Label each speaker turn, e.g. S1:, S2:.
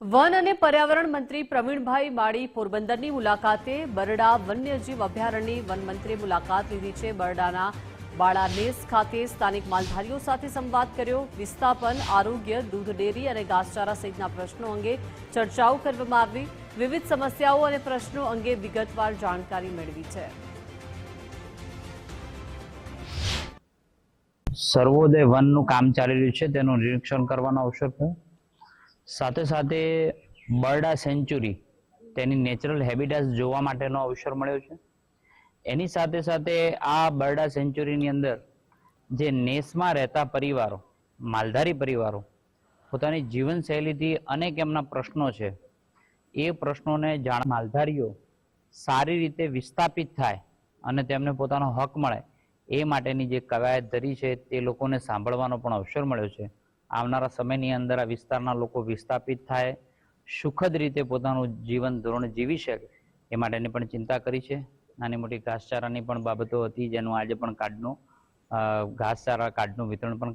S1: One અને પર્યાવરણ મંત્રી પ્રવીણભાઈ માળી પોરબંદરની મુલાકાતે બરડા વન્યજીવ અભયારણ્યની વનમંત્રીએ મુલાકાત લીધી છે। બરડાના બાળાનેસ ખાતે સ્થાનિક માલધારીઓ સાથે સંવાદ કર્યો। વિસ્થાપન, આરોગ્ય, દૂધ ડેરી અને ઘાસચારા સહિતના પ્રશ્નો અંગે ચર્ચાઓ કરવામાં આવી। વિવિધ સમસ્યાઓ અને પ્રશ્નો અંગે વિગતવાર જાણકારી મેળવી છે।
S2: સર્વોદય વનનું કામ ચાલી રહ્યું છે તેનું નિરીક્ષણ કરવાનો અવસર થયો। સાથે સાથે બરડા સેન્ચુરી તેની નેચરલ હેબિટાટ્સ જોવા માટેનો અવસર મળ્યો છે। એની સાથે સાથે આ બરડા સેન્ચુરીની અંદર જે નેસમાં રહેતા પરિવારો, માલધારી પરિવારો પોતાની જીવનશૈલીથી અનેક એમના પ્રશ્નો છે, એ પ્રશ્નોને માલધારીઓ સારી રીતે વિસ્થાપિત થાય અને તેમને પોતાનો હક મળે એ માટેની જે કવાયત ધરી છે તે લોકોને સાંભળવાનો પણ અવસર મળ્યો છે। આવનારા સમયની અંદર આ વિસ્તારના લોકો વિસ્થાપિત થાય, સુખદ રીતે પોતાનું જીવન ધોરણ જીવી શકે એ માટેની પણ ચિંતા કરી છે। નાની મોટી ઘાસચારાની પણ બાબતો હતી, જેનું આજે પણ ઘાસચારા કાર્ડનું વિતરણ પણ